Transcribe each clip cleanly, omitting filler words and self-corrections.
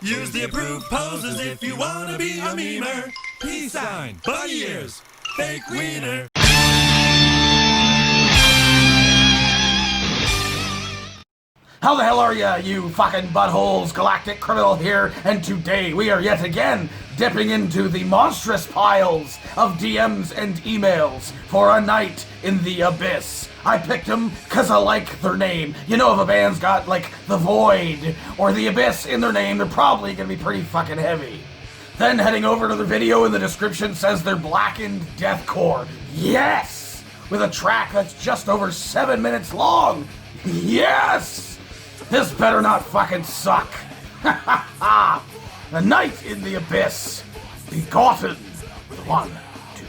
Use the approved poses if you wanna be a memer. Peace sign, bunny ears, fake wiener. How the hell are ya, you fucking buttholes? Galactic Criminal here, and today we are yet again dipping into the monstrous piles of DMs and emails for a night in the abyss. I picked them because I like their name. You know, if a band's got, like, the Void or the Abyss in their name, they're probably gonna be pretty fucking heavy. Then heading over to the video in the description says they're blackened deathcore. Yes! With a track that's just over 7 minutes long. Yes! This better not fucking suck. Ha ha ha! A Night in the Abyss. Begotten. 1, 2.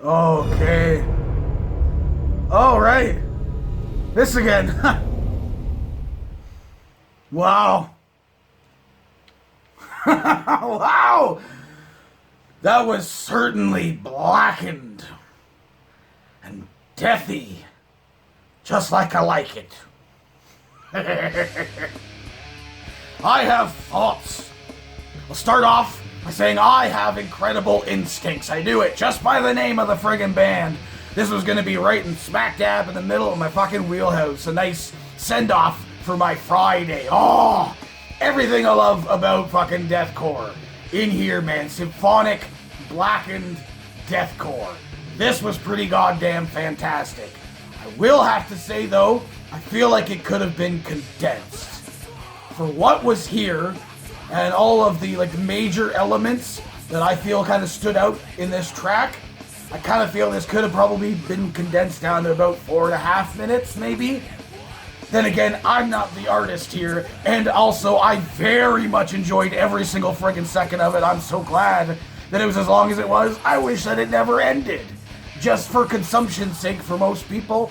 Okay. All right. This again. Wow. Wow. That was certainly blackened and deathy, just like I like it. I have thoughts. I'll start off by saying I have incredible instincts. I knew it just by the name of the friggin' band. This was gonna be right in smack dab in the middle of my fucking wheelhouse. A nice send-off for my Friday. Oh, everything I love about fucking deathcore. In here, man. Symphonic, blackened deathcore. This was pretty goddamn fantastic. I will have to say, though, I feel like it could have been condensed. For what was here, and all of the major elements that I feel kind of stood out in this track, I kind of feel this could have probably been condensed down to about 4.5 minutes, maybe. Then again, I'm not the artist here, and also I very much enjoyed every single friggin' second of it. I'm so glad that it was as long as it was. I wish that it never ended. Just for consumption's sake for most people,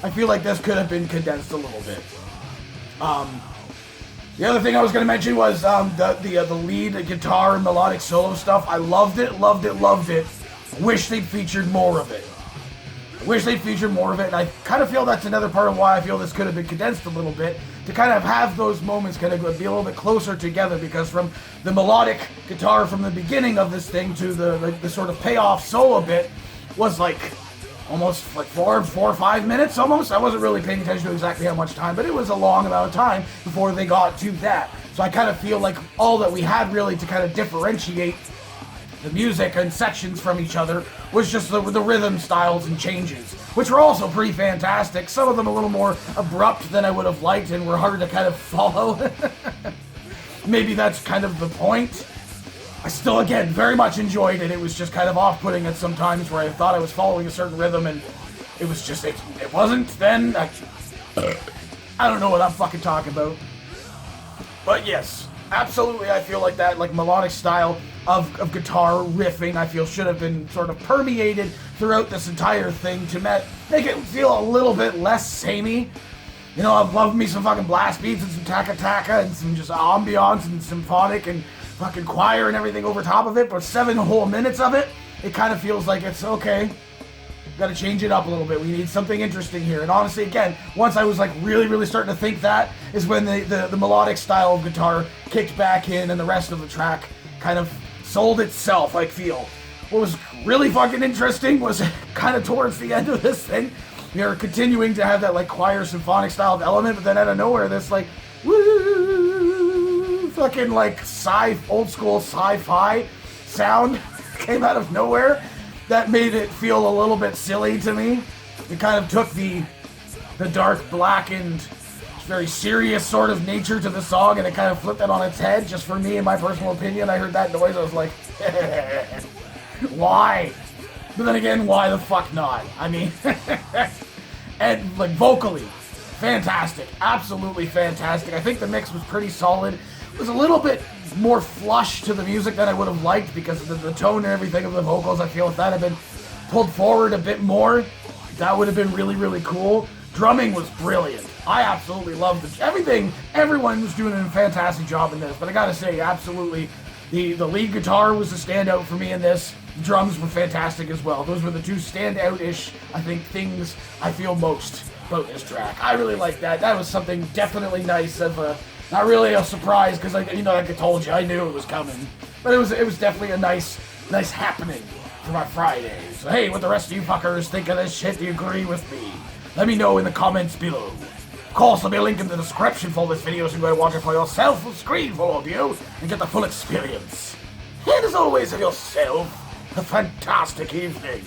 I feel like this could have been condensed a little bit. The other thing I was going to mention was the lead guitar and melodic solo stuff. I loved it, loved it, loved it. Wish they'd featured more of it. And I kind of feel that's another part of why I feel this could have been condensed a little bit, to kind of have those moments kind of be a little bit closer together, because from the melodic guitar from the beginning of this thing to the sort of payoff solo bit was almost 4 or 5 minutes almost. I wasn't really paying attention to exactly how much time, but it was a long amount of time before they got to that. So I kind of feel like all that we had really to kind of differentiate the music and sections from each other was just the rhythm styles and changes, which were also pretty fantastic. Some of them a little more abrupt than I would have liked and were hard to kind of follow. Maybe that's kind of the point. I still, again, very much enjoyed it. It was just kind of off-putting at some times where I thought I was following a certain rhythm and it was just, it wasn't then. I don't know what I'm fucking talking about. But yes, absolutely, I feel like that melodic style of guitar riffing, I feel, should have been sort of permeated throughout this entire thing to make it feel a little bit less samey. You know, I've loved me some fucking blast beats and some taka-taka and some just ambiance and symphonic and fucking choir and everything over top of it, but 7 whole minutes of it, it kind of feels like it's okay. Gotta change it up a little bit. We need something interesting here. And honestly, again, once I was really starting to think that, is when the melodic style of guitar kicked back in and the rest of the track kind of sold itself, I feel. What was really fucking interesting was kind of towards the end of this thing, we are continuing to have that choir symphonic style of element, but then out of nowhere, this woo, fucking old school sci-fi sound came out of nowhere. That made it feel a little bit silly to me. It kind of took the dark, blackened, very serious sort of nature to the song, and it kind of flipped it on its head. Just for me, in my personal opinion, I heard that noise, I was like, why? But then again, why the fuck not? I mean, and vocally, fantastic, absolutely fantastic. I think the mix was pretty solid. It was a little bit more flush to the music than I would have liked because of the tone and everything of the vocals. I feel if that had been pulled forward a bit more, that would have been really cool. Drumming was brilliant. I absolutely loved it. Everyone was doing a fantastic job in this, but I gotta say, absolutely, the lead guitar was a standout for me in this. The drums were fantastic as well. Those were the two standout-ish, I think, things I feel most about this track. I really liked that. That was something definitely nice of a, not really a surprise, because like I told you, I knew it was coming. But it was definitely a nice happening for my Friday. So hey, what the rest of you fuckers think of this shit? Do you agree with me? Let me know in the comments below. Of course, there'll be a link in the description for this video so you can watch it for yourself with screen full of you and get the full experience. And as always, have yourself a fantastic evening.